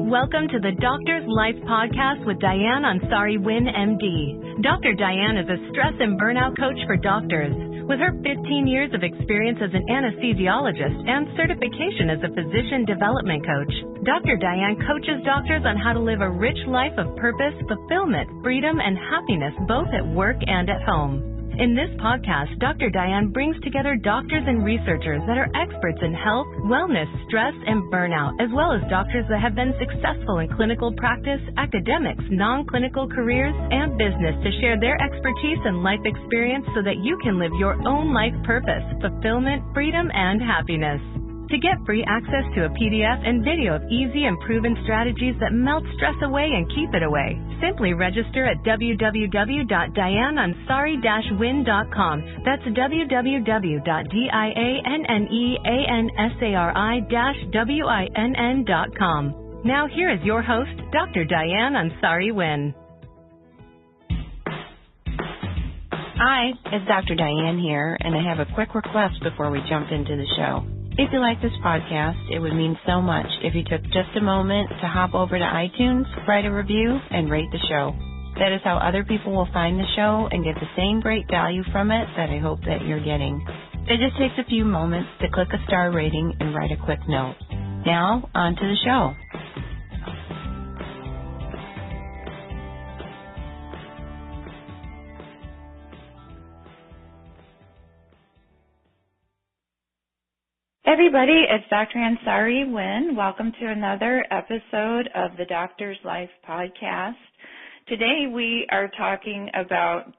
Welcome to the Doctor's Life Podcast with Diane Ansari-Winn, MD. Dr. Diane is a stress and burnout coach for doctors. With her 15 years of experience as an anesthesiologist and certification as a physician development coach, Dr. Diane coaches doctors on how to live a rich life of purpose, fulfillment, freedom, and happiness both at work and at home. In this podcast, Dr. Diane brings together doctors and researchers that are experts in health, wellness, stress, and burnout, as well as doctors that have been successful in clinical practice, academics, non-clinical careers, and business to share their expertise and life experience so that you can live your own life purpose, fulfillment, freedom, and happiness. To get free access to a PDF and video of easy and proven strategies that melt stress away and keep it away, simply register at www.dianeansari-winn.com. That's www.dianeansari-winn.com. Now here is your host, Dr. Diane Ansari-Winn. Hi, it's Dr. Diane here, and I have a quick request before we jump into the show. If you like this podcast, it would mean so much if you took just a moment to hop over to iTunes, write a review, and rate the show. That is how other people will find the show and get the same great value from it that I hope that you're getting. It just takes a few moments to click a star rating and write a quick note. Now, on to the show. Everybody, it's Dr. Ansari-Winn. Welcome to another episode of the Doctor's Life Podcast. Today we are talking about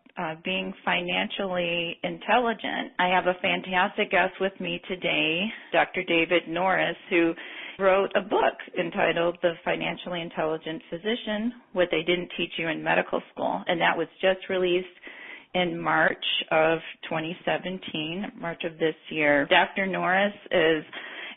being financially intelligent. I have a fantastic guest with me today, Dr. David Norris, who wrote a book entitled The Financially Intelligent Physician, What They Didn't Teach You in Medical School, and that was just released in March of 2017, March of this year. Dr. Norris is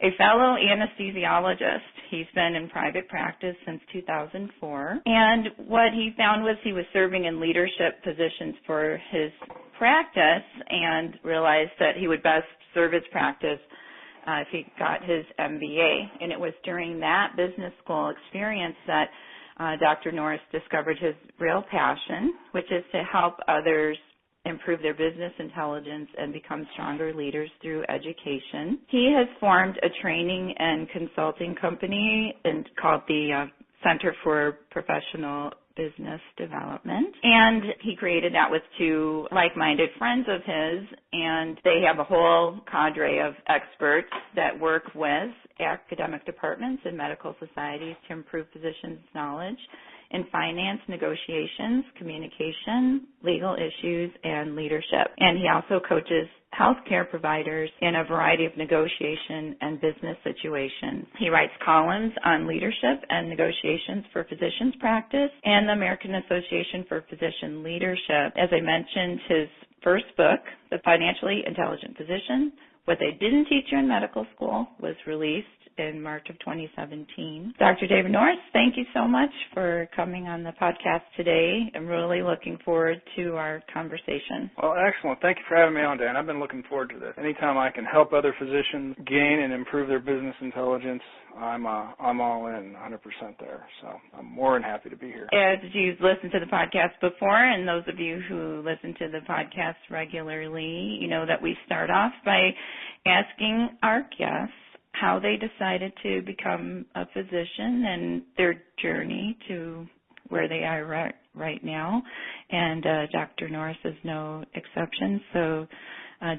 a fellow anesthesiologist. He's been in private practice since 2004. And what he found was he was serving in leadership positions for his practice and realized that he would best serve his practice if he got his MBA. And it was during that business school experience that Dr. Norris discovered his real passion, which is to help others improve their business intelligence and become stronger leaders through education. He has formed a training and consulting company called the Center for Professional Business Development, and he created that with two like-minded friends of his, and they have a whole cadre of experts that work with academic departments and medical societies to improve physicians' knowledge in finance, negotiations, communication, legal issues, and leadership. And he also coaches healthcare providers in a variety of negotiation and business situations. He writes columns on leadership and negotiations for physicians' practice and the American Association for Physician Leadership. As I mentioned, his first book, The Financially Intelligent Physician, What They Didn't Teach You in Medical School, was released in March of 2017. Dr. David Norris, thank you so much for coming on the podcast today. I'm really looking forward to our conversation. Well, excellent. Thank you for having me on, Dan. I've been looking forward to this. Anytime I can help other physicians gain and improve their business intelligence, I'm all in 100% there. So I'm more than happy to be here. As you've listened to the podcast before, and those of you who listen to the podcast regularly, you know that we start off by asking our guests how they decided to become a physician and their journey to where they are right now. And Dr. Norris is no exception. So,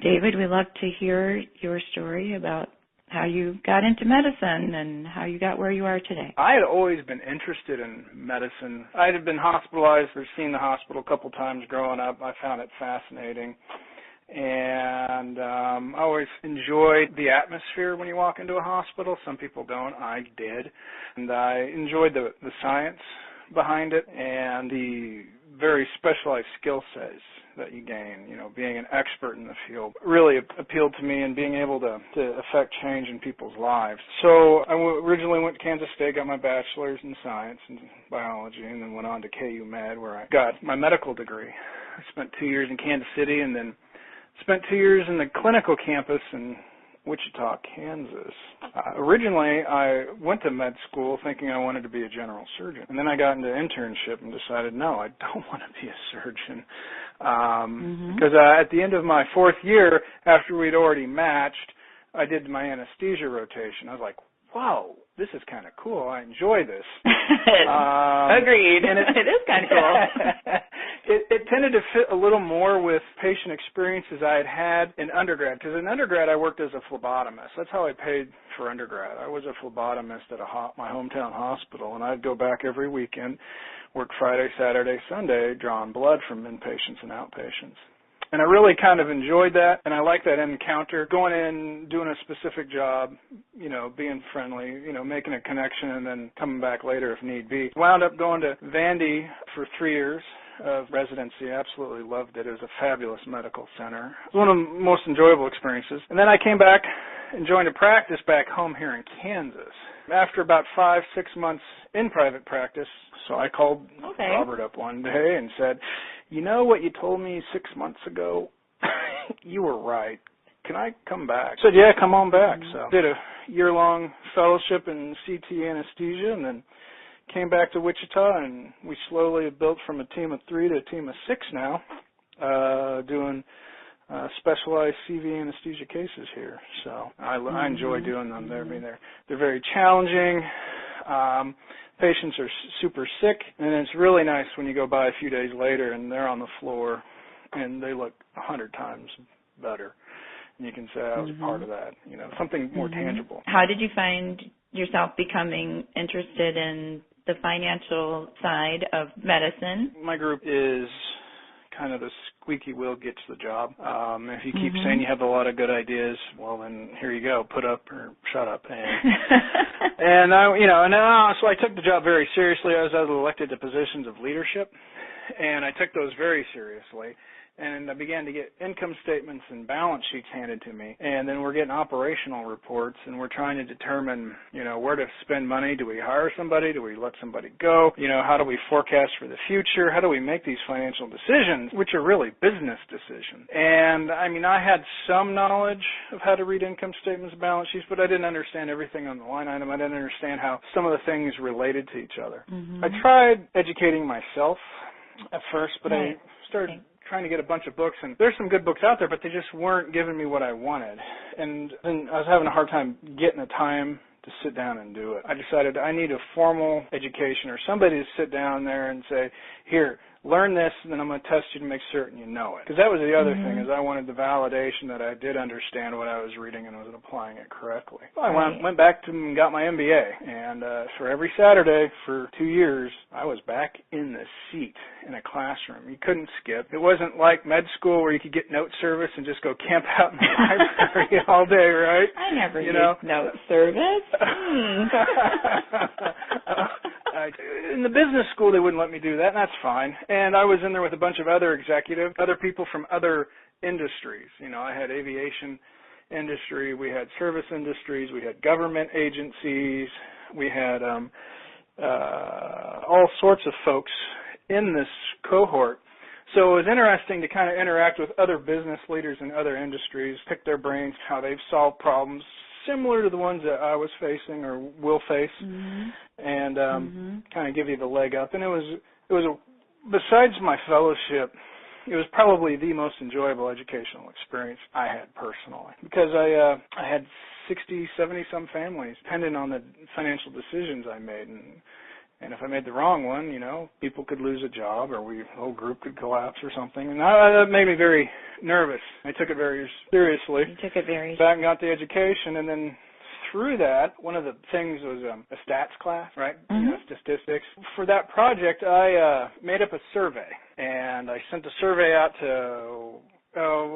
David, we'd love to hear your story about how you got into medicine and how you got where you are today. I had always been interested in medicine. I had been hospitalized or seen the hospital a couple times growing up. I found it fascinating. And I always enjoyed the atmosphere when you walk into a hospital. Some people don't. I did. And I enjoyed the science behind it and the very specialized skill sets that you gain. You know, being an expert in the field really appealed to me, and being able to affect change in people's lives. So I originally went to Kansas State, got my bachelor's in science and biology, and then went on to KU Med, where I got my medical degree. I spent 2 years in Kansas City, and then spent 2 years in the clinical campus in Wichita, Kansas. Originally, I went to med school thinking I wanted to be a general surgeon. And then I got into internship and decided, no, I don't want to be a surgeon. Because at the end of my 4th year, after we'd already matched, I did my anesthesia rotation. I was like, wow, this is kind of cool. I enjoy this. Agreed. And it is kind of cool. It tended to fit a little more with patient experiences I had in undergrad. Because in undergrad, I worked as a phlebotomist. That's how I paid for undergrad. I was a phlebotomist at my hometown hospital, and I'd go back every weekend, work Friday, Saturday, Sunday, drawing blood from inpatients and outpatients. And I really kind of enjoyed that, and I like that encounter, going in, doing a specific job, being friendly, making a connection, and then coming back later if need be. Wound up going to Vandy for 3 years of residency. Absolutely loved it. It was a fabulous medical center. It was one of the most enjoyable experiences. And then I came back and joined a practice back home here in Kansas. After about 5-6 months in private practice, so I called Robert up one day and said, you know what you told me 6 months ago? You were right. Can I come back? I said, yeah, come on back. So did a year-long fellowship in CT anesthesia and then came back to Wichita, and we slowly built from a team of 3 to a team of 6 now, doing specialized CV anesthesia cases here. So I enjoy doing them. They're very challenging. Patients are super sick, and it's really nice when you go by a few days later and they're on the floor and they look 100 times better. And you can say I was part of that, something more tangible. How did you find yourself becoming interested in the financial side of medicine? My group is kind of the squeaky wheel gets the job. If you keep saying you have a lot of good ideas, well, then here you go, put up or shut up. And so I took the job very seriously. I was elected to positions of leadership, and I took those very seriously. And I began to get income statements and balance sheets handed to me. And then we're getting operational reports, and we're trying to determine, where to spend money. Do we hire somebody? Do we let somebody go? How do we forecast for the future? How do we make these financial decisions, which are really business decisions? And, I had some knowledge of how to read income statements and balance sheets, but I didn't understand everything on the line item. I didn't understand how some of the things related to each other. I tried educating myself at first, but I started trying to get a bunch of books, and there's some good books out there, but they just weren't giving me what I wanted. And then I was having a hard time getting the time to sit down and do it. I decided I need a formal education or somebody to sit down there and say, here, learn this, and then I'm going to test you to make certain you know it. Because that was the other thing, is I wanted the validation that I did understand what I was reading and was applying it correctly. I went back to and got my MBA, and for every Saturday for 2 years, I was back in the seat in a classroom. You couldn't skip. It wasn't like med school where you could get note service and just go camp out in the library all day, right? I never used note service. In the business school, they wouldn't let me do that, and that's fine. And I was in there with a bunch of other executives, other people from other industries. I had aviation industry, we had service industries, we had government agencies, we had all sorts of folks in this cohort. So it was interesting to kind of interact with other business leaders in other industries, pick their brains, how they've solved problems similar to the ones that I was facing or will face, and kind of give you the leg up. And it was besides my fellowship, it was probably the most enjoyable educational experience I had personally, because I had 60, 70-some families depending on the financial decisions I made. And if I made the wrong one, people could lose a job or the whole group could collapse or something. And that made me very nervous. I took it very seriously. You took it very back and got the education. And then through that, one of the things was a stats class, right? Statistics. For that project, I made up a survey. And I sent the survey out to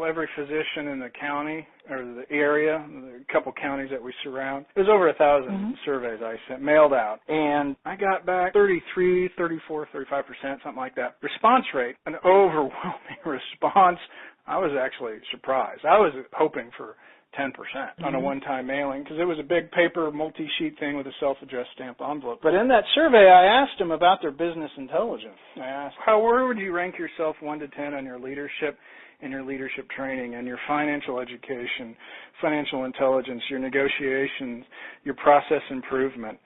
every physician in the county or the area, the couple counties that we surround. It was over 1,000 surveys I sent, mailed out. And I got back 33, 34, 35%, something like that. Response rate, an overwhelming response. I was actually surprised. I was hoping for 10% on a one-time mailing, because it was a big paper multi-sheet thing with a self-addressed stamped envelope. But in that survey, I asked them about their business intelligence. I asked, where would you rank yourself 1 to 10 on your leadership in your leadership training and your financial education, financial intelligence, your negotiations, your process improvement,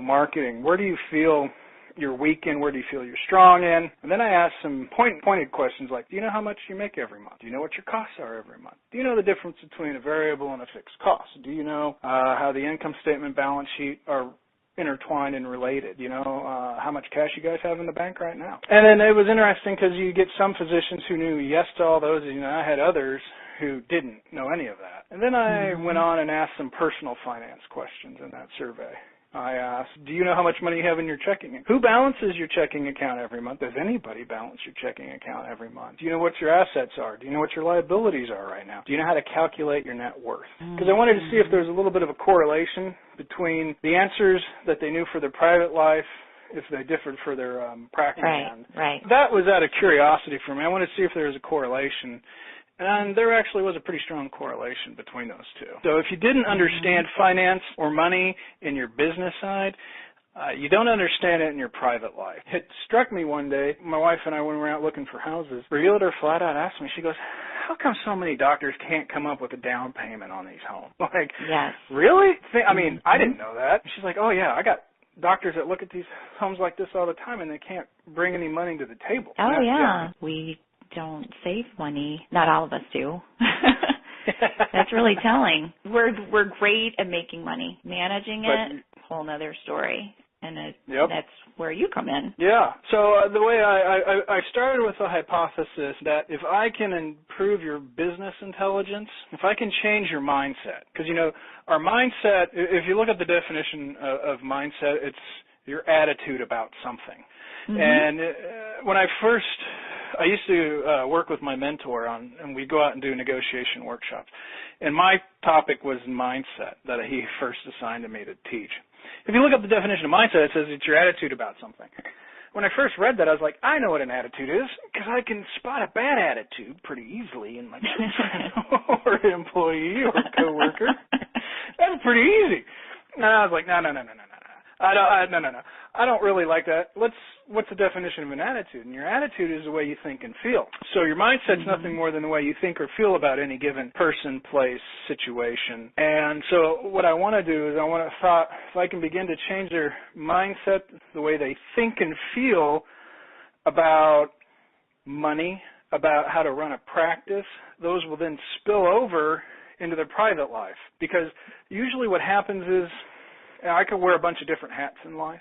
marketing? Where do you feel you're weak in? Where do you feel you're strong in? And then I ask some pointed questions like, do you know how much you make every month? Do you know what your costs are every month? Do you know the difference between a variable and a fixed cost? Do you know how the income statement, balance sheet are intertwined and related? How much cash you guys have in the bank right now? And then it was interesting because you get some physicians who knew yes to all those, and I had others who didn't know any of that. And then I went on and asked some personal finance questions in that survey. I asked, do you know how much money you have in your checking account? Who balances your checking account every month? Does anybody balance your checking account every month? Do you know what your assets are? Do you know what your liabilities are right now? Do you know how to calculate your net worth? Because I wanted to see if there was a little bit of a correlation between the answers that they knew for their private life, if they differed for their practice end. Right. That was out of curiosity for me. I wanted to see if there was a correlation. And there actually was a pretty strong correlation between those two. So if you didn't understand finance or money in your business side, you don't understand it in your private life. It struck me one day, my wife and I, when we were out looking for houses, the realtor flat out asked me, she goes, how come so many doctors can't come up with a down payment on these homes? Like, yes. Really? I mean, I didn't know that. She's like, oh yeah, I got doctors that look at these homes like this all the time and they can't bring any money to the table. Oh yeah. We don't save money. Not all of us do. That's really telling. We're great at making money. Managing it, whole nother story. And that's where you come in. Yeah. So the way I started with the hypothesis that if I can improve your business intelligence, if I can change your mindset, because, our mindset, if you look at the definition of mindset, it's your attitude about something. Mm-hmm. And when I used to work with my mentor and we'd go out and do negotiation workshops. And my topic was mindset that he first assigned to me to teach. If you look up the definition of mindset, it says it's your attitude about something. When I first read that, I was like, I know what an attitude is because I can spot a bad attitude pretty easily in my or employee or coworker. That's pretty easy. And I was like, no. I don't really like that. What's the definition of an attitude? And your attitude is the way you think and feel. So your mindset's nothing more than the way you think or feel about any given person, place, situation. And so what I want to do is if I can begin to change their mindset, the way they think and feel about money, about how to run a practice, those will then spill over into their private life. Because usually what happens is, I could wear a bunch of different hats in life.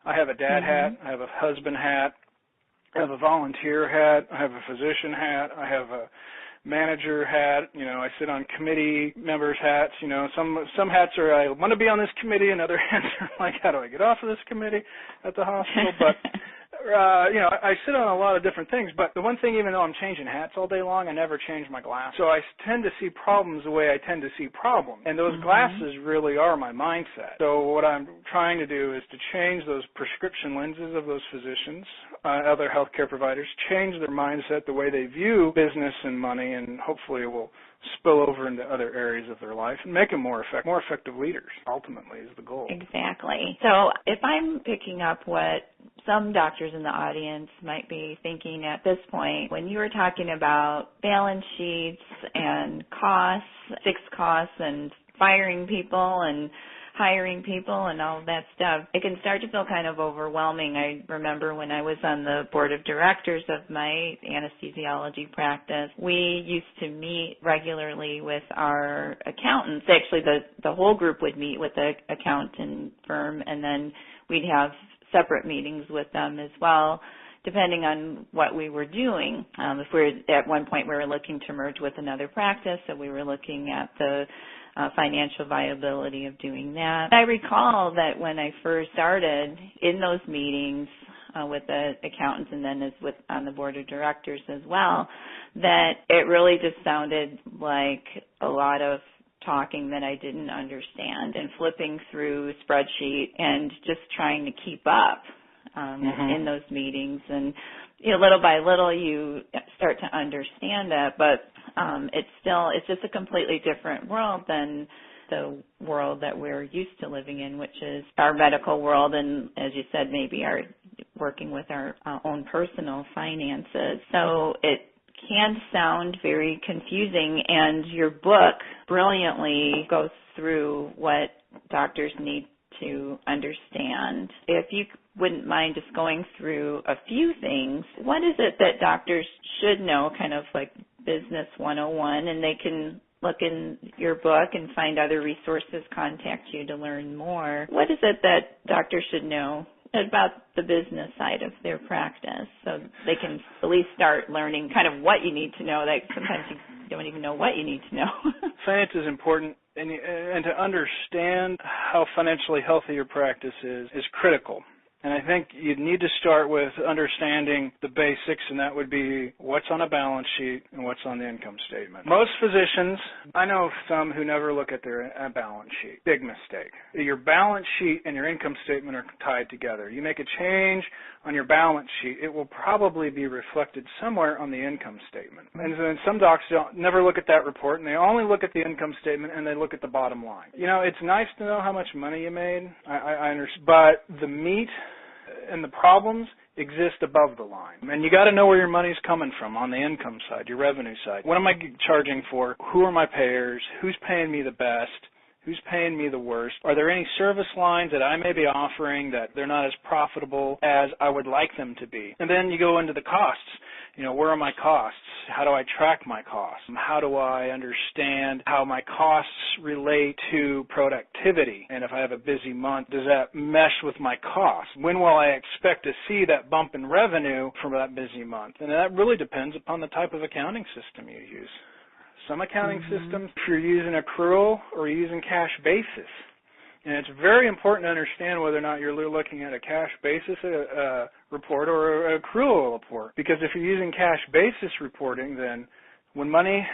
I have a dad hat, I have a husband hat, I have a volunteer hat, I have a physician hat, I have a manager hat, I sit on committee members' hats, some hats are I want to be on this committee, and other hats are like, how do I get off of this committee at the hospital? But I sit on a lot of different things, but the one thing, even though I'm changing hats all day long, I never change my glasses. So I tend to see problems the way I tend to see problems, and those glasses really are my mindset. So what I'm trying to do is to change those prescription lenses of those physicians, other healthcare providers, change their mindset, the way they view business and money, and hopefully it will spill over into other areas of their life and make them more effective leaders, ultimately, is the goal. Exactly. So if I'm picking up what some doctors in the audience might be thinking at this point, when you were talking about balance sheets and costs, fixed costs, and firing people and hiring people and all that stuff, it can start to feel kind of overwhelming. I remember when I was on the board of directors of my anesthesiology practice, we used to meet regularly with our accountants. Actually, the whole group would meet with the accountant firm, and then we'd have separate meetings with them as well, depending on what we were doing. If we're at one point we were looking to merge with another practice, so we were looking at the financial viability of doing that. I recall that when I first started in those meetings with the accountants and then on the board of directors as well, that it really just sounded like a lot of talking that I didn't understand and flipping through spreadsheet and just trying to keep up in those meetings. And little by little you start to understand that, but it's just a completely different world than the world that we're used to living in, which is our medical world, and as you said, maybe our working with our own personal finances. So it can sound very confusing, and your book brilliantly goes through what doctors need to understand. If you wouldn't mind just going through a few things, what is it that doctors should know, kind of like Business 101, and they can look in your book and find other resources, contact you to learn more. What is it that doctors should know about the business side of their practice so they can at least start learning kind of what you need to know? That sometimes you don't even know what you need to know. Finance is important, and to understand how financially healthy your practice is critical. And I think you need to start with understanding the basics, and that would be what's on a balance sheet and what's on the income statement. Most physicians, I know some who never look at their balance sheet. Big mistake. Your balance sheet and your income statement are tied together. You make a change on your balance sheet, it will probably be reflected somewhere on the income statement. And then some docs never look at that report, and they only look at the income statement and they look at the bottom line. You know, it's nice to know how much money you made, I understand, but the meat and the problems exist above the line. And you got to know where your money's coming from on the income side, your revenue side. What am I charging for? Who are my payers? Who's paying me the best? Who's paying me the worst? Are there any service lines that I may be offering that they're not as profitable as I would like them to be? And then you go into the costs. You know, where are my costs? How do I track my costs? How do I understand how my costs relate to productivity? And if I have a busy month, does that mesh with my costs? When will I expect to see that bump in revenue from that busy month? And that really depends upon the type of accounting system you use. Some accounting systems, if you're using accrual or you're using cash basis. And it's very important to understand whether or not you're looking at a cash basis report or an accrual report. Because if you're using cash basis reporting, then when money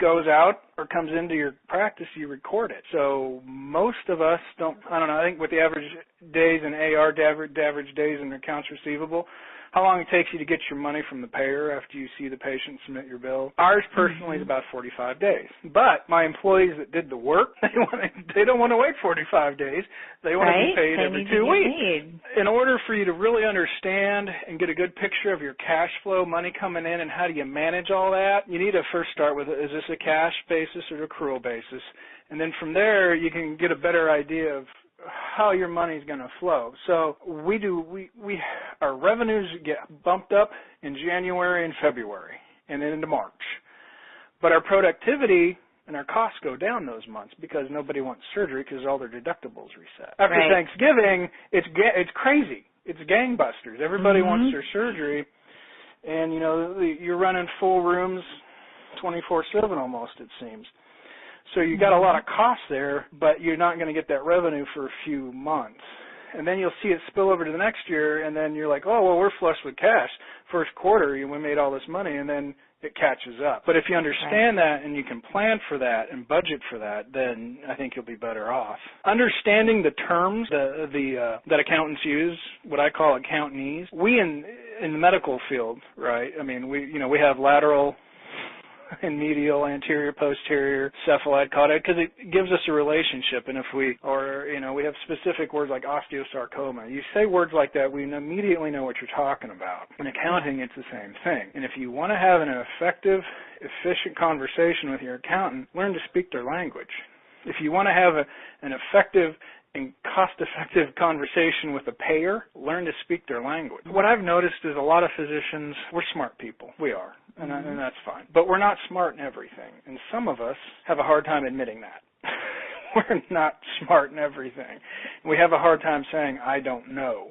goes out or comes into your practice, you record it. So most of us don't, I think with the average days in AR, the average days in accounts receivable, how long it takes you to get your money from the payer after you see the patient submit your bill. Ours personally is about 45 days. But my employees that did the work, they don't want to wait 45 days. They want to be paid every 2 weeks. In order for you to really understand and get a good picture of your cash flow, money coming in, and how do you manage all that, you need to first start with, is this a cash basis or accrual basis? And then from there, you can get a better idea of how your money is going to flow. So our revenues get bumped up in January and February and then into March. But our productivity and our costs go down those months because nobody wants surgery because all their deductibles reset. After Thanksgiving, it's crazy. It's gangbusters. Everybody wants their surgery, and you know you're running full rooms 24/7 almost, it seems. So you got a lot of costs there, but you're not going to get that revenue for a few months. And then you'll see it spill over to the next year, and then you're like, oh, well, we're flush with cash. First quarter, we made all this money, and then it catches up. But if you understand that and you can plan for that and budget for that, then I think you'll be better off. Understanding the terms that accountants use, what I call accountantese, we in the medical field, right? I mean, we have lateral and medial, anterior, posterior, cephalad, caudate, because it gives us a relationship. And if we have specific words like osteosarcoma. You say words like that, we immediately know what you're talking about. In accounting, it's the same thing. And if you want to have an effective, efficient conversation with your accountant, learn to speak their language. If you want to have an effective and cost-effective conversation with a payer, learn to speak their language. What I've noticed is a lot of physicians, we're smart people. We are, and that's fine. But we're not smart in everything, and some of us have a hard time admitting that. We're not smart in everything. We have a hard time saying, I don't know,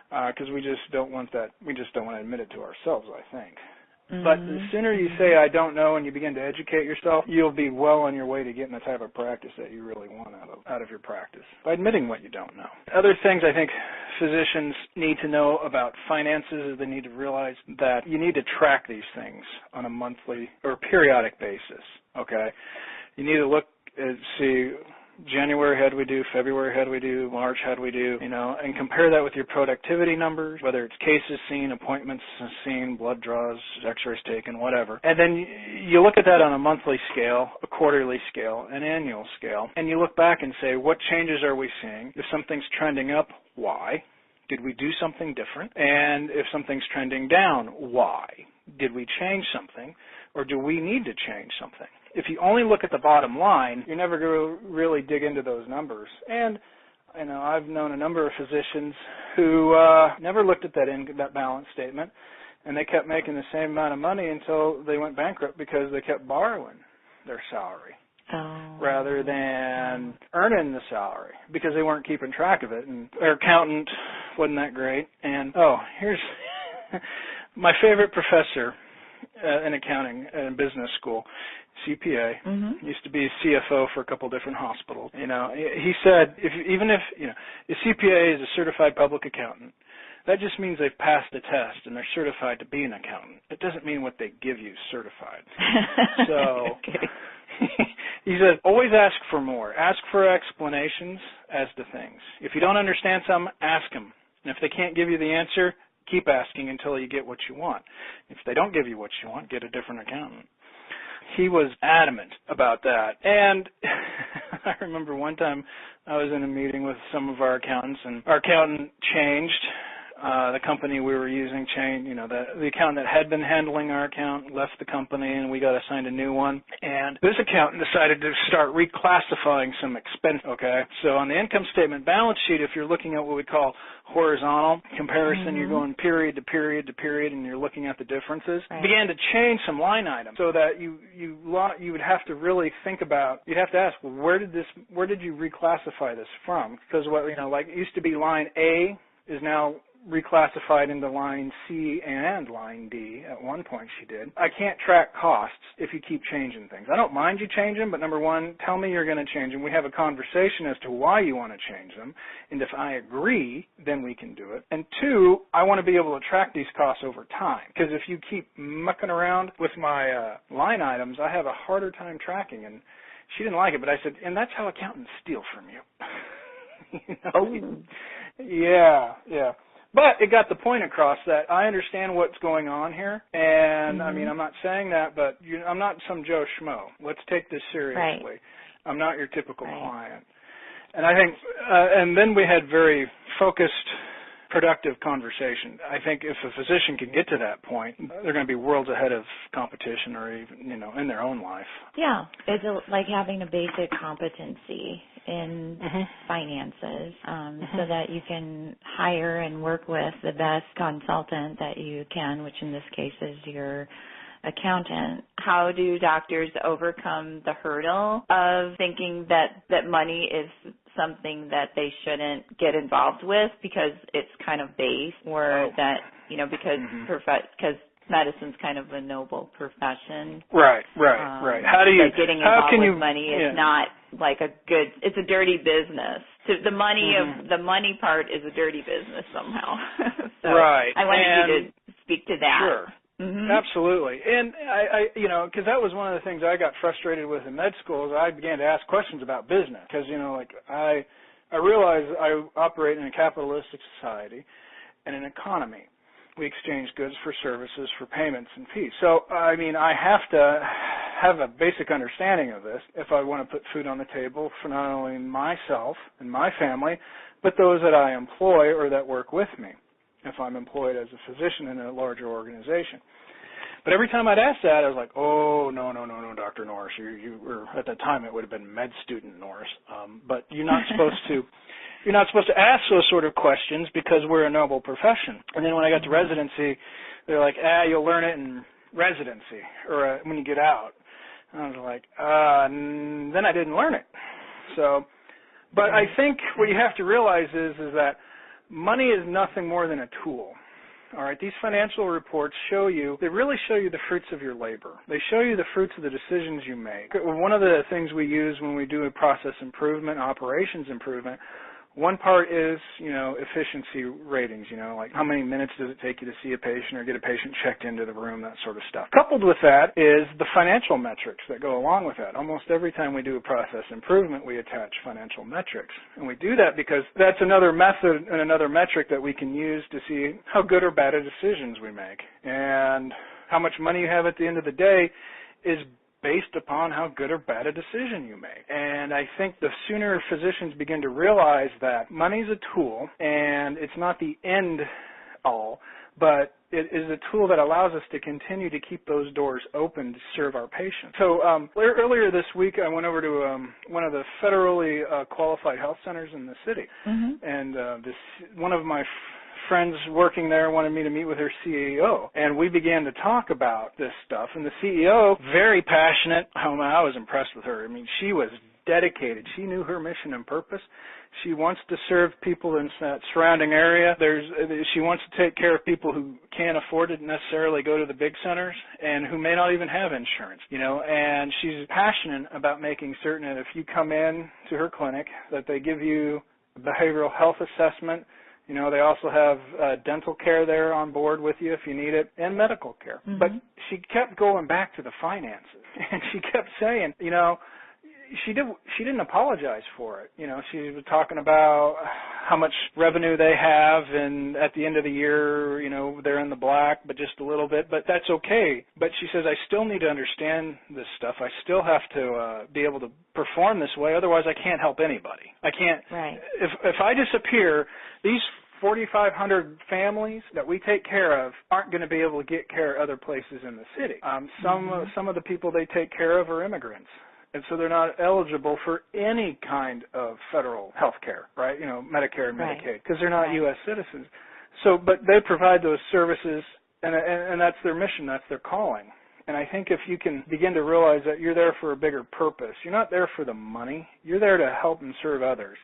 because we just don't want that. We just don't want to admit it to ourselves, I think. But the sooner you say, I don't know, and you begin to educate yourself, you'll be well on your way to getting the type of practice that you really want out of your practice, by admitting what you don't know. Other things I think physicians need to know about finances is they need to realize that you need to track these things on a monthly or periodic basis, okay? You need to look and see, January, how'd we do? February, how'd we do? March, how'd we do? And compare that with your productivity numbers, whether it's cases seen, appointments seen, blood draws, x-rays taken, whatever. And then you look at that on a monthly scale, a quarterly scale, an annual scale, and you look back and say, what changes are we seeing? If something's trending up, why? Did we do something different? And if something's trending down, why? did we change something, or do we need to change something? If you only look at the bottom line, you're never going to really dig into those numbers. And I've known a number of physicians who never looked at that balance statement, and they kept making the same amount of money until they went bankrupt because they kept borrowing their salary rather than earning the salary because they weren't keeping track of it. And their accountant wasn't that great. And, here's my favorite professor in accounting in business school, CPA, used to be CFO for a couple different hospitals. He said, even if a CPA is a certified public accountant, that just means they've passed the test and they're certified to be an accountant. It doesn't mean what they give you is certified. So he said, always ask for more. Ask for explanations as to things. If you don't understand something, ask them. And if they can't give you the answer, keep asking until you get what you want. If they don't give you what you want, get a different accountant. He was adamant about that. And I remember one time I was in a meeting with some of our accountants, and our accountant changed. The company we were using changed. The accountant that had been handling our account left the company, and we got assigned a new one. And this accountant decided to start reclassifying some expense. Okay, so on the income statement balance sheet, if you're looking at what we call horizontal comparison, you're going period to period to period, and you're looking at the differences. Right. Began to change some line items so that you would have to really think about. You'd have to ask, well, where did you reclassify this from? Because like it used to be line A is now reclassified into line C and line D. At one point she did. I can't track costs if you keep changing things. I don't mind you changing, but number one, tell me you're going to change them. We have a conversation as to why you want to change them, and if I agree, then we can do it. And two, I want to be able to track these costs over time, because if you keep mucking around with my line items, I have a harder time tracking. And she didn't like it, but I said, and that's how accountants steal from you. Yeah. But it got the point across that I understand what's going on here, and I mean, I'm not saying that, but I'm not some Joe Schmo. Let's take this seriously. Right. I'm not your typical client. And I think, and then we had very focused, productive conversation. I think if a physician can get to that point, they're going to be worlds ahead of competition or even, in their own life. Yeah, it's like having a basic competency in finances so that you can hire and work with the best consultant that you can, which in this case is your accountant. How do doctors overcome the hurdle of thinking that money is something that they shouldn't get involved with because it's kind of base, or that, because medicine's kind of a noble profession. Right. How do you getting involved with money is not like it's a dirty business. So the money part is a dirty business somehow. So right. I wanted you to speak to that. Sure. Absolutely. And I because that was one of the things I got frustrated with in med school is I began to ask questions about business because, I realized I operate in a capitalistic society and an economy. We exchange goods for services, for payments and fees. So, I have to have a basic understanding of this if I want to put food on the table for not only myself and my family, but those that I employ or that work with me, if I'm employed as a physician in a larger organization. But every time I'd ask that, I was like, oh, no, Dr. Norris. You were, at the time it would have been med student Norris. But you're not supposed to. You're not supposed to ask those sort of questions because we're a noble profession. And then when I got to residency, they're like, you'll learn it in residency or when you get out. And I was like, then I didn't learn it. So, but I think what you have to realize is that money is nothing more than a tool. All right, these financial reports they really show you the fruits of your labor. They show you the fruits of the decisions you make. One of the things we use when we do a process improvement, operations improvement, one part is, efficiency ratings, like how many minutes does it take you to see a patient or get a patient checked into the room, that sort of stuff. Coupled with that is the financial metrics that go along with that. Almost every time we do a process improvement, we attach financial metrics. And we do that because that's another method and another metric that we can use to see how good or bad decisions we make. And how much money you have at the end of the day is based upon how good or bad a decision you make. And I think the sooner physicians begin to realize that money's a tool and it's not the end all, but it is a tool that allows us to continue to keep those doors open to serve our patients. So earlier this week, I went over to one of the federally qualified health centers in the city, and one of my friends working there wanted me to meet with her CEO, and we began to talk about this stuff. And the CEO, very passionate. I was impressed with her. I mean, she was dedicated. She knew her mission and purpose. She wants to serve people in that surrounding area. She wants to take care of people who can't afford to necessarily go to the big centers and who may not even have insurance, and she's passionate about making certain that if you come in to her clinic that they give you a behavioral health assessment. They also have dental care there on board with you if you need it, and medical care. But she kept going back to the finances, and she kept saying, she didn't apologize for it. She was talking about how much revenue they have, and at the end of the year, they're in the black, but just a little bit. But that's okay. But she says, I still need to understand this stuff. I still have to be able to perform this way. Otherwise, I can't help anybody. I can't. Right. If I disappear, these 4,500 families that we take care of aren't going to be able to get care other places in the city. Some of the people they take care of are immigrants, and so they're not eligible for any kind of federal health care, right? Medicare and Medicaid, because they're not U.S. citizens. So, but they provide those services, and that's their mission, that's their calling. And I think if you can begin to realize that you're there for a bigger purpose, you're not there for the money, you're there to help and serve others.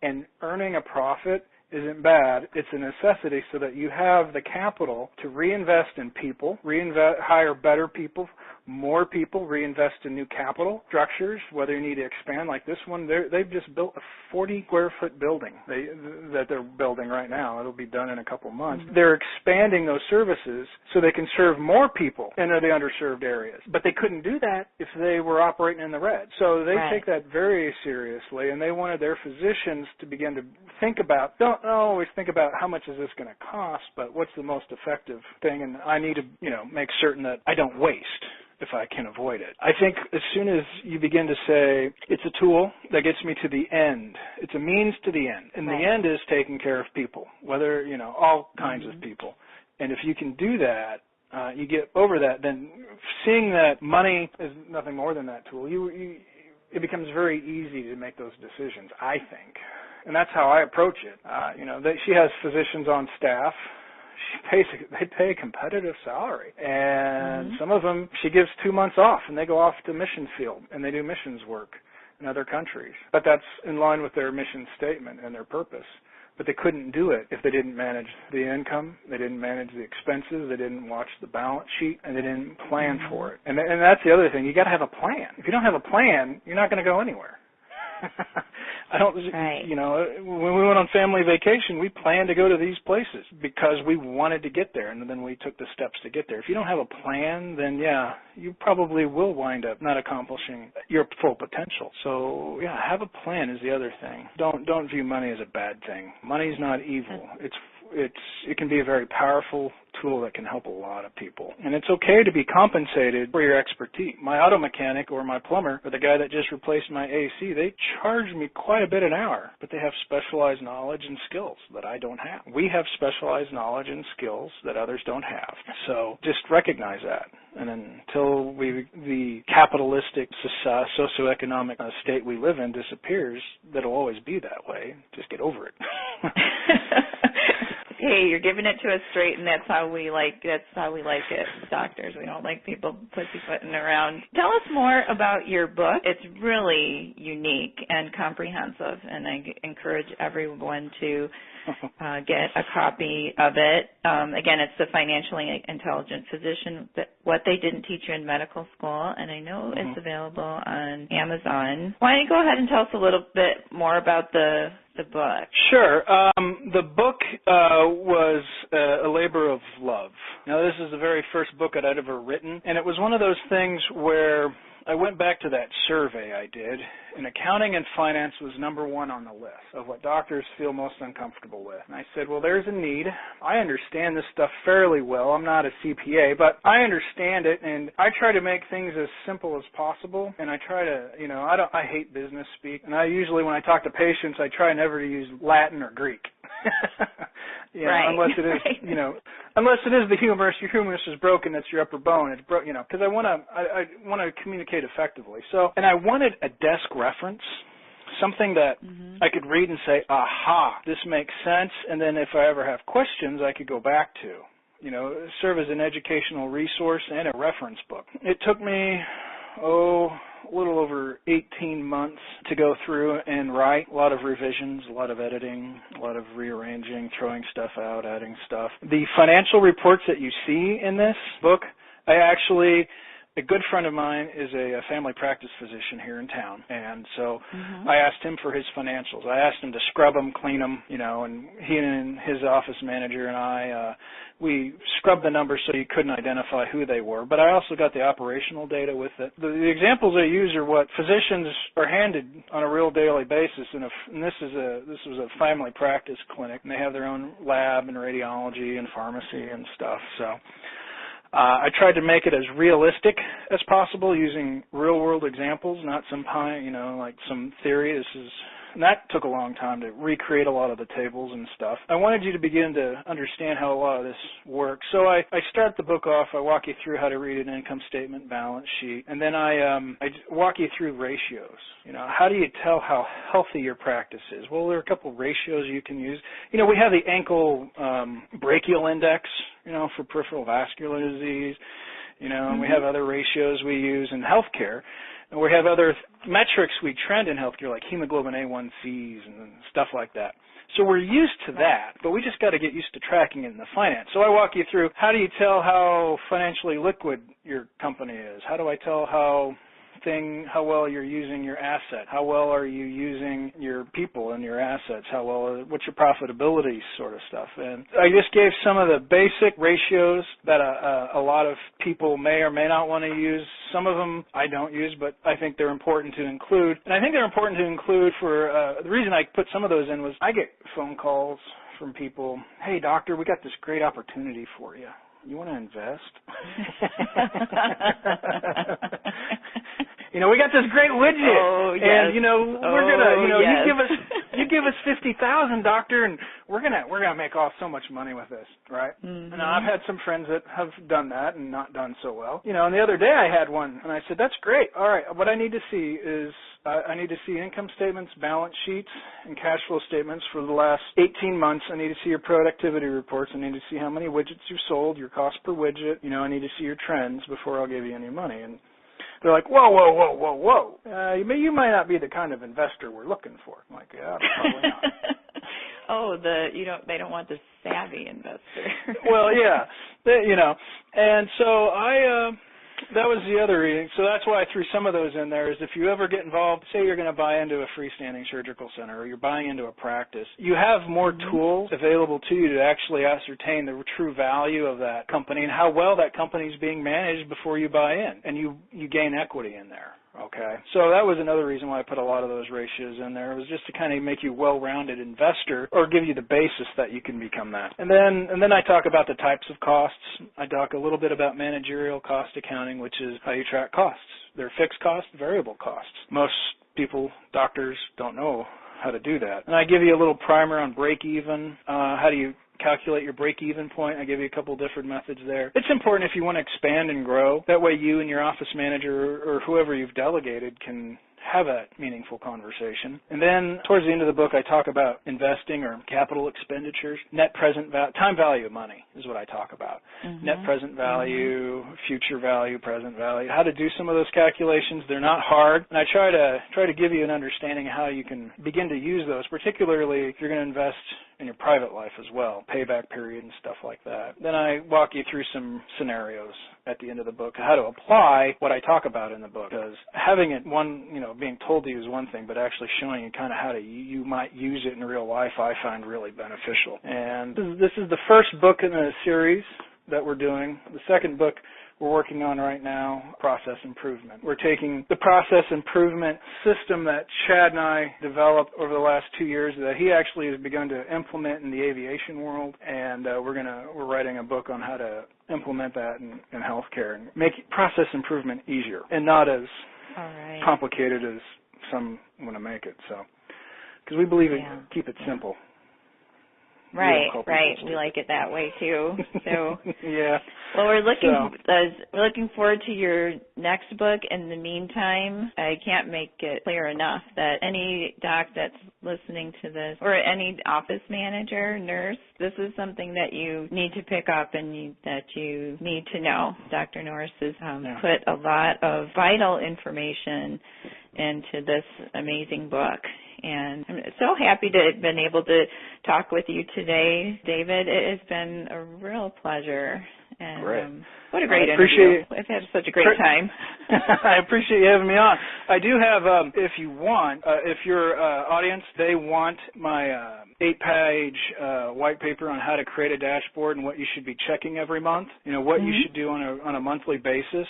And earning a profit isn't bad. It's a necessity so that you have the capital to reinvest in people, hire better people, more people, reinvest in new capital structures, whether you need to expand like this one. They've just built a 40-square-foot building that they're building right now. It'll be done in a couple months. They're expanding those services so they can serve more people in the underserved areas. But they couldn't do that if they were operating in the red. So they take that very seriously, and they wanted their physicians to begin to think about, don't always think about how much is this going to cost, but what's the most effective thing, and I need to, make certain that I don't waste if I can avoid it. I think as soon as you begin to say, it's a tool that gets me to the end, it's a means to the end, and the end is taking care of people, whether, all kinds of people. And if you can do that, you get over that, then seeing that money is nothing more than that tool, it becomes very easy to make those decisions, I think. And that's how I approach it. She has physicians on staff. They pay a competitive salary, and some of them she gives 2 months off, and they go off to mission field and they do missions work in other countries. But that's in line with their mission statement and their purpose. But they couldn't do it if they didn't manage the income, they didn't manage the expenses, they didn't watch the balance sheet, and they didn't plan for it. And that's the other thing. You got to have a plan. If you don't have a plan, you're not going to go anywhere. When we went on family vacation, we planned to go to these places because we wanted to get there, and then we took the steps to get there. If you don't have a plan, then you probably will wind up not accomplishing your full potential. So have a plan is the other thing. Don't view money as a bad thing. Money's not evil. It can be a very powerful tool that can help a lot of people. And it's okay to be compensated for your expertise. My auto mechanic or my plumber or the guy that just replaced my AC, they charge me quite a bit an hour, but they have specialized knowledge and skills that I don't have. We have specialized knowledge and skills that others don't have. So just recognize that. And until the capitalistic socioeconomic state we live in disappears, that'll always be that way. Just get over it. Hey, you're giving it to us straight, and that's how we like it, doctors. We don't like people pussyfooting around. Tell us more about your book. It's really unique and comprehensive, and I encourage everyone to get a copy of it. Again, it's The Financially Intelligent Physician, What They Didn't Teach You in Medical School, and I know it's available on Amazon. Why don't you go ahead and tell us a little bit more about the book? Sure. The book was a labor of love. Now, this is the very first book that I'd ever written, and it was one of those things where I went back to that survey I did, and accounting and finance was number one on the list of what doctors feel most uncomfortable with. And I said, well, there's a need. I understand this stuff fairly well. I'm not a CPA, but I understand it, and I try to make things as simple as possible, and I try to, I hate business speak, and I usually, when I talk to patients, I try never to use Latin or Greek. Right. Unless it is, right. unless it is the humerus. Your humerus is broken. It's your upper bone. It's because I want to communicate effectively. So, and I wanted a desk reference, something that I could read and say, aha, this makes sense. And then if I ever have questions, I could go back to. Serve as an educational resource and a reference book. It took me, a little over 18 months to go through and write. A lot of revisions, a lot of editing, a lot of rearranging, throwing stuff out, adding stuff. The financial reports that you see in this book, a good friend of mine is a family practice physician here in town, and so I asked him for his financials. I asked him to scrub them, clean them, and he and his office manager and I, we scrubbed the numbers so you couldn't identify who they were, but I also got the operational data with it. The examples I use are what physicians are handed on a real daily basis, and this was a family practice clinic, and they have their own lab and radiology and pharmacy and stuff, so I tried to make it as realistic as possible using real-world examples, not some like some theory. And that took a long time to recreate a lot of the tables and stuff. I wanted you to begin to understand how a lot of this works. So I start the book off. I walk you through how to read an income statement, balance sheet, and then I walk you through ratios. How do you tell how healthy your practice is? Well, there are a couple of ratios you can use. We have the ankle brachial index, for peripheral vascular disease, and we have other ratios we use in healthcare. And we have other metrics we trend in healthcare, like hemoglobin A1Cs and stuff like that. So we're used to that, but we just got to get used to tracking it in the finance. So I walk you through, how do you tell how financially liquid your company is? How do I tell how well you're using your asset? How well are you using your people and your assets? What's your profitability sort of stuff? And I just gave some of the basic ratios that a lot of people may or may not want to use. Some of them I don't use, but I think they're important to include. And I think they're important to include for the reason I put some of those in was I get phone calls from people, hey, doctor, we got this great opportunity for you. You want to invest? We got this great widget, and we're gonna, you give us $50,000, doctor, and we're gonna make off so much money with this, right? And I've had some friends that have done that and not done so well. And the other day I had one, and I said, that's great. All right, what I need to see is I need to see income statements, balance sheets, and cash flow statements for the last 18 months. I need to see your productivity reports. I need to see how many widgets you sold, your cost per widget. I need to see your trends before I'll give you any money. And they're like, whoa. You might not be the kind of investor we're looking for. I'm like, yeah, probably not. They don't want the savvy investor. Well, yeah, and so that was the other reading. So that's why I threw some of those in there, is if you ever get involved, say you're going to buy into a freestanding surgical center or you're buying into a practice, you have more tools available to you to actually ascertain the true value of that company and how well that company is being managed before you buy in, and you gain equity in there. Okay, so that was another reason why I put a lot of those ratios in there. It was just to kind of make you a well-rounded investor, or give you the basis that you can become that. And then I talk about the types of costs. I talk a little bit about managerial cost accounting, which is how you track costs. There are fixed costs, variable costs. Most people, doctors, don't know how to do that. And I give you a little primer on break-even. How do you calculate your break-even point? I give you a couple different methods there. It's important if you want to expand and grow. That way you and your office manager or whoever you've delegated can have a meaningful conversation. And then towards the end of the book, I talk about investing or capital expenditures. Net present value, time value of money is what I talk about. Net present value, future value, present value. How to do some of those calculations. They're not hard. And I try to give you an understanding of how you can begin to use those, particularly if you're going to invest in your private life as well, payback period and stuff like that. Then I walk you through some scenarios at the end of the book, how to apply what I talk about in the book, because having it being told to you is one thing, but actually showing you kind of how you might use it in real life, I find really beneficial. And this is the first book in a series that we're doing. The second book we're working on right now, process improvement. We're taking the process improvement system that Chad and I developed over the last 2 years that he actually has begun to implement in the aviation world, and we're writing a book on how to implement that in healthcare and make process improvement easier and not as complicated as some want to make it. So, because we believe in keep it simple. Right, call right. people We like it that way too. So yeah. Well, we're looking forward to your next book. In the meantime, I can't make it clear enough that any doc that's listening to this, or any office manager, nurse, this is something that you need to pick up and that you need to know. Dr. Norris has put a lot of vital information into this amazing book. And I'm so happy to have been able to talk with you today, David. It has been a real pleasure. And great. What a great interview. I've had such a great time. I appreciate you having me on. I do have, if you want, if your audience, they want my 8-page white paper on how to create a dashboard and what you should be checking every month, what you should do on a monthly basis,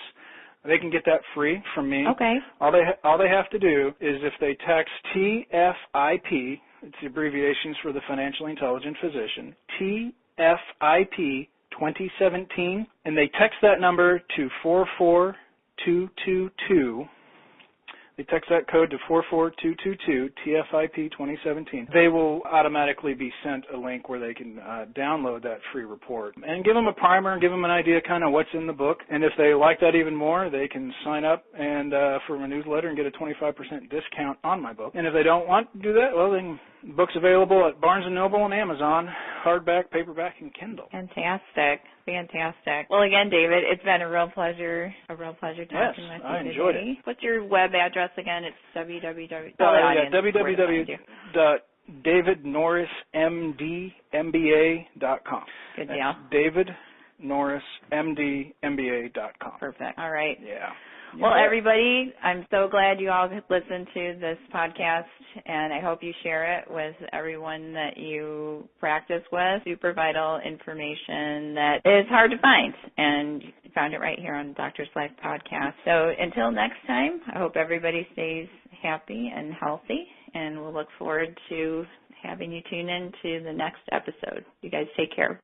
they can get that free from me. Okay. All they have to do is if they text TFIP, it's the abbreviations for the Financially Intelligent Physician, TFIP 2017, and they text that number to 44222. They text that code to 44222, TFIP 2017. They will automatically be sent a link where they can download that free report and give them a primer and give them an idea kind of what's in the book. And if they like that even more, they can sign up and for my newsletter and get a 25% discount on my book. And if they don't want to do that, well, then the book's available at Barnes & Noble and Amazon, hardback, paperback, and Kindle. Fantastic. Well, again, David, it's been a real pleasure talking with you today. I enjoyed it. What's your web address again? It's www.davidnorrismdmba.com. Good deal. davidnorrismdmba.com. Perfect. All right. Yeah. Well, everybody, I'm so glad you all listened to this podcast, and I hope you share it with everyone that you practice with. Super vital information that is hard to find, and you found it right here on Doctor's Life Podcast. So until next time, I hope everybody stays happy and healthy, and we'll look forward to having you tune in to the next episode. You guys take care.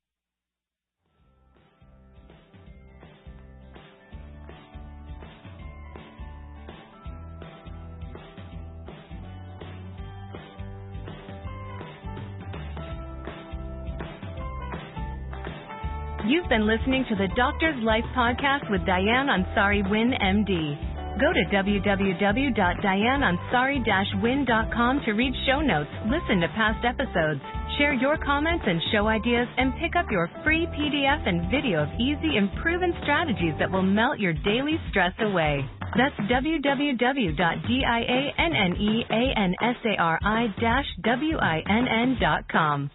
You've been listening to the Doctor's Life Podcast with Diane Ansari-Winn, MD. Go to www.dianeansari-winn.com to read show notes, listen to past episodes, share your comments and show ideas, and pick up your free PDF and video of easy and proven strategies that will melt your daily stress away. That's www.dianeansari-winn.com.